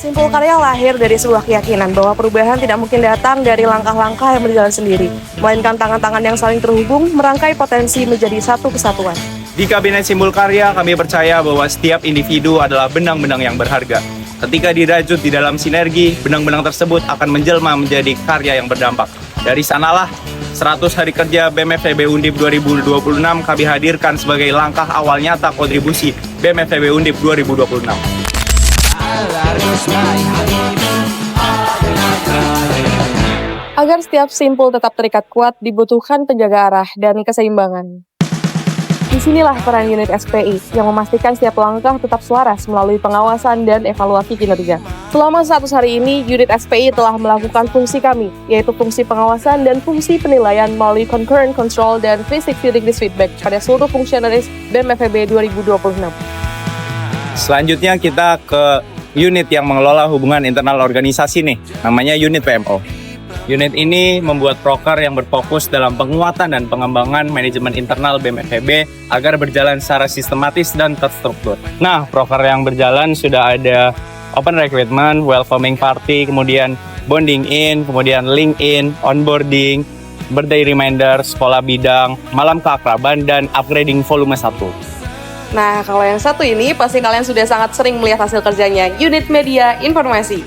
Simpul Karya lahir dari sebuah keyakinan bahwa perubahan tidak mungkin datang dari langkah-langkah yang berjalan sendiri, melainkan tangan-tangan yang saling terhubung merangkai potensi menjadi satu kesatuan. Di Kabinet Simpul Karya, kami percaya bahwa setiap individu adalah benang-benang yang berharga. Ketika dirajut di dalam sinergi, benang-benang tersebut akan menjelma menjadi karya yang berdampak. Dari sanalah 100 hari kerja BEM FEB Undip 2026 kami hadirkan sebagai langkah awal nyata kontribusi BEM FEB Undip 2026. Agar setiap simpul tetap terikat kuat, dibutuhkan penjaga arah dan keseimbangan. Disinilah peran unit SPI yang memastikan setiap langkah tetap selaras melalui pengawasan dan evaluasi kinerja. Selama 100 hari ini, unit SPI telah melakukan fungsi kami, yaitu fungsi pengawasan dan fungsi penilaian melalui concurrent control dan 360 degrees feedback pada seluruh fungsionaris BEM FEB 2026. Selanjutnya kita ke unit yang mengelola hubungan internal organisasi nih, namanya unit PMO. Unit ini membuat proker yang berfokus dalam penguatan dan pengembangan manajemen internal BEM FEB agar berjalan secara sistematis dan terstruktur. Nah, proker yang berjalan sudah ada open recruitment, welcoming party, kemudian bonding in, kemudian link in, onboarding, birthday reminder, sekolah bidang, malam keakraban, dan upgrading volume 1. Nah, kalau yang satu ini pasti kalian sudah sangat sering melihat hasil kerjanya, unit media informasi.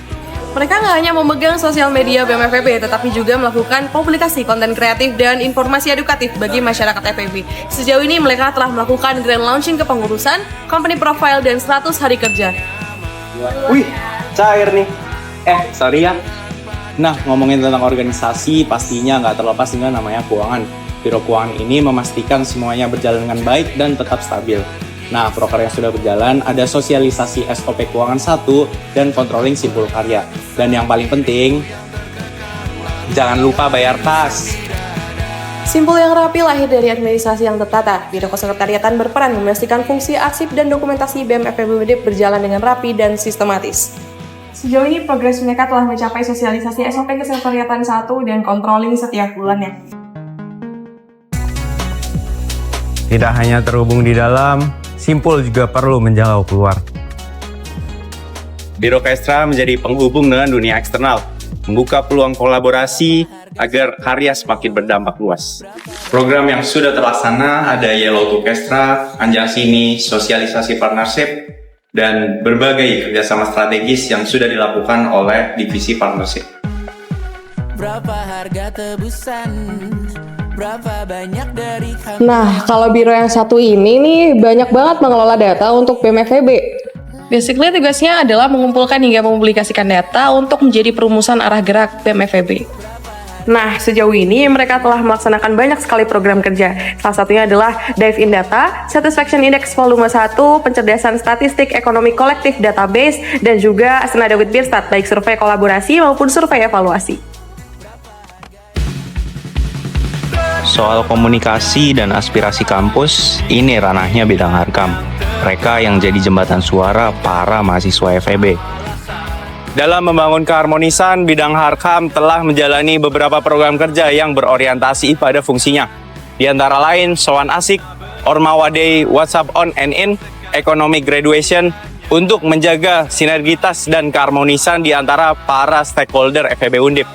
Mereka nggak hanya memegang sosial media BEM FEB, tetapi juga melakukan publikasi konten kreatif dan informasi edukatif bagi masyarakat FEB. Sejauh ini mereka telah melakukan grand launching kepengurusan, company profile, dan 100 hari kerja. Wih, cair nih. Sorry ya. Nah, ngomongin tentang organisasi, pastinya nggak terlepas dengan namanya keuangan. Biro Keuangan ini memastikan semuanya berjalan dengan baik dan tetap stabil. Nah, proker yang sudah berjalan ada sosialisasi SOP Keuangan 1 dan controlling Simpul Karya. Dan yang paling penting, jangan lupa bayar kas. Simpul yang rapi lahir dari administrasi yang tertata. Biro Kesekretariatan berperan memastikan fungsi arsip dan dokumentasi BEM FEB berjalan dengan rapi dan sistematis. Sejauh ini progres mereka telah mencapai sosialisasi SOP Kesekretariatan 1 dan controlling setiap bulannya. Tidak hanya terhubung di dalam, Simpul juga perlu menjangkau keluar. Biro Kestra menjadi penghubung dengan dunia eksternal, membuka peluang kolaborasi agar karya semakin berdampak luas. Program yang sudah terlaksana ada Yellow to Kestra, Anjasini, sosialisasi partnership, dan berbagai kerjasama strategis yang sudah dilakukan oleh divisi partnership. Berapa harga tebusan? Berapa banyak dari kami? Nah, kalau biro yang satu ini nih banyak banget mengelola data untuk BEM FEB. Basically tugasnya adalah mengumpulkan hingga mempublikasikan data untuk menjadi perumusan arah gerak BEM FEB. Nah, sejauh ini mereka telah melaksanakan banyak sekali program kerja. Salah satunya adalah Dive in Data, Satisfaction Index Volume 1, pencerdasan statistik ekonomi kolektif database, dan juga senada with Birstat, baik survei kolaborasi maupun survei evaluasi. Soal komunikasi dan aspirasi kampus, ini ranahnya bidang Harkam. Mereka yang jadi jembatan suara para mahasiswa FEB. Dalam membangun keharmonisan, bidang Harkam telah menjalani beberapa program kerja yang berorientasi pada fungsinya. Di antara lain, Soan Asik, Ormawa Day, WhatsApp On and In, Economic Graduation, untuk menjaga sinergitas dan keharmonisan di antara para stakeholder FEB Undip.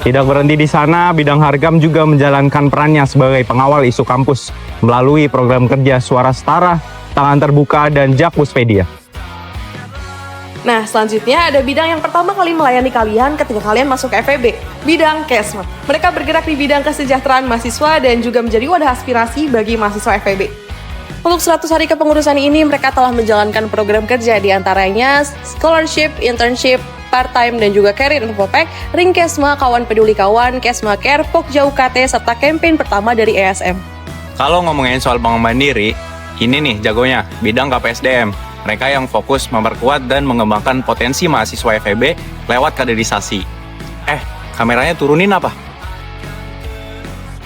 Tidak berhenti di sana, bidang Harkam juga menjalankan perannya sebagai pengawal isu kampus melalui program kerja Suara Setara, Tangan Terbuka, dan Jakpuspedia. Nah, selanjutnya ada bidang yang pertama kali melayani kalian ketika kalian masuk ke FEB, bidang Kesma. Mereka bergerak di bidang kesejahteraan mahasiswa dan juga menjadi wadah aspirasi bagi mahasiswa FEB. Untuk 100 hari kepengurusan ini, mereka telah menjalankan program kerja diantaranya scholarship, internship, part-time, dan juga career info pack, Ring Kesma, Kawan Peduli Kawan, Kesma Care, Pokja UKT, serta campaign pertama dari ESM. Kalau ngomongin soal bank mandiri, ini nih jagonya, bidang KPSDM. Mereka yang fokus memperkuat dan mengembangkan potensi mahasiswa FEB lewat kaderisasi. Kameranya turunin apa?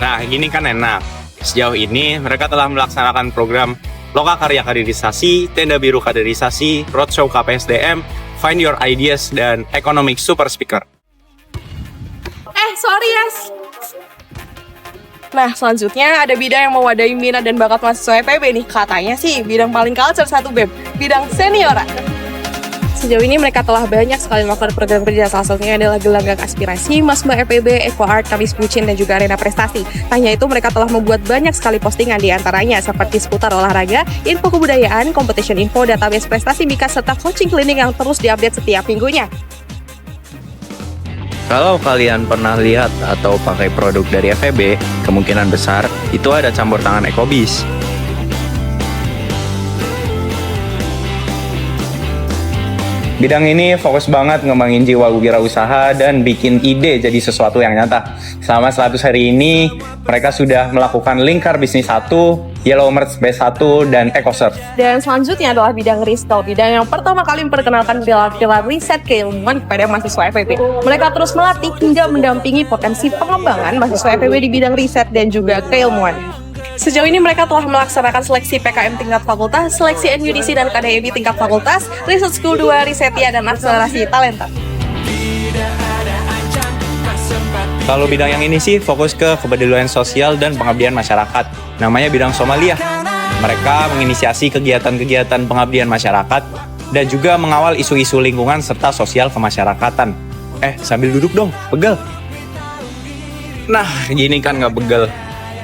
Nah, gini kan enak. Sejauh ini mereka telah melaksanakan program Loka Karya Kaderisasi, Tenda Biru Kaderisasi, Roadshow KPSDM, Find Your Ideas, dan Economic Super Speaker. Sorry Yas. Nah, selanjutnya ada bidang yang mewadahi minat dan bakat mahasiswa FEB nih. Katanya sih bidang paling culture satu BEM, bidang seniora. Sejauh ini mereka telah banyak sekali melakukan program kerja, salah satunya adalah Gelanggang Aspirasi, Masma FEB, Eco Art, Kamis Bucin, dan juga Arena Prestasi. Tak hanya itu, mereka telah membuat banyak sekali postingan di antaranya seperti seputar olahraga, info kebudayaan, competition info, database prestasi Mika, serta coaching klinik yang terus diupdate setiap minggunya. Kalau kalian pernah lihat atau pakai produk dari FEB, kemungkinan besar itu ada campur tangan Ecobis. Bidang ini fokus banget ngembangin jiwa wirausaha dan bikin ide jadi sesuatu yang nyata. Selama 100 hari ini, mereka sudah melakukan Lingkar Bisnis 1, Yellow Merch Base 1, dan EcoSurf. Dan selanjutnya adalah bidang riset, bidang yang pertama kali memperkenalkan pilar-pilar riset keilmuan kepada mahasiswa FEB. Mereka terus melatih hingga mendampingi potensi pengembangan mahasiswa FEB di bidang riset dan juga keilmuan. Sejauh ini mereka telah melaksanakan seleksi PKM tingkat fakultas, seleksi NUDC dan KDMI tingkat fakultas, Research School 2, Risetia, dan akselerasi talenta. Kalau bidang yang ini sih fokus ke kepedulian sosial dan pengabdian masyarakat. Namanya bidang Somalia. Mereka menginisiasi kegiatan-kegiatan pengabdian masyarakat dan juga mengawal isu-isu lingkungan serta sosial kemasyarakatan. Sambil duduk dong, pegel. Nah, gini kan nggak pegel.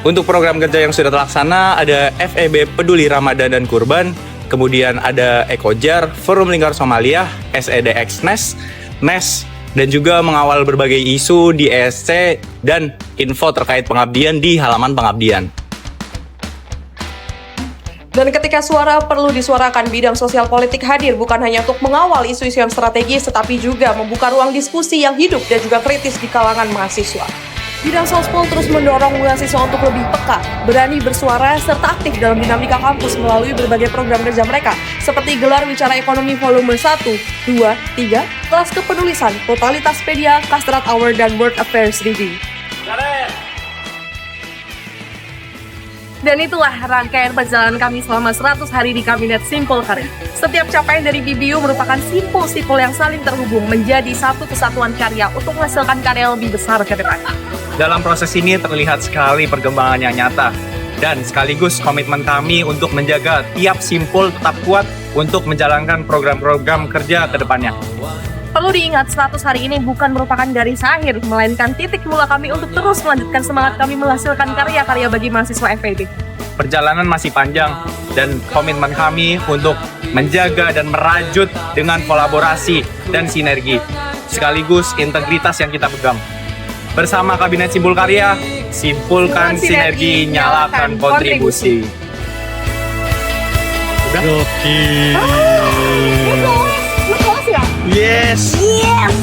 Untuk program kerja yang sudah terlaksana ada FEB Peduli Ramadan dan Kurban, kemudian ada Ekojar, Forum Lingkar Somalia, SEDX NES, dan juga mengawal berbagai isu di ESC dan info terkait pengabdian di halaman pengabdian. Dan ketika suara perlu disuarakan, bidang sosial politik hadir bukan hanya untuk mengawal isu-isu yang strategis, tetapi juga membuka ruang diskusi yang hidup dan juga kritis di kalangan mahasiswa. Bidang Sospol terus mendorong mahasiswa untuk lebih peka, berani bersuara, serta aktif dalam dinamika kampus melalui berbagai program kerja mereka, seperti gelar Wicara Ekonomi Volume 1, 2, 3, kelas kepenulisan, Totalitaspedia, Kastrat Hour, dan World Affairs Review. Dan itulah rangkaian perjalanan kami selama 100 hari di Kabinet Simpul Karya. Setiap capaian dari BBU merupakan simpul-simpul yang saling terhubung menjadi satu kesatuan karya untuk menghasilkan karya lebih besar ke depan. Dalam proses ini terlihat sekali perkembangan yang nyata dan sekaligus komitmen kami untuk menjaga tiap simpul tetap kuat untuk menjalankan program-program kerja ke depannya. Perlu diingat, 100 hari ini bukan merupakan garis akhir, melainkan titik mula kami untuk terus melanjutkan semangat kami menghasilkan karya-karya bagi mahasiswa FEB. Perjalanan masih panjang dan komitmen kami untuk menjaga dan merajut dengan kolaborasi dan sinergi, sekaligus integritas yang kita pegang. Bersama Kabinet Simpul Karya, simpulkan sinergi, nyalakan kontribusi. Udah? Oke. Lu kelas ya? Yes. Yes!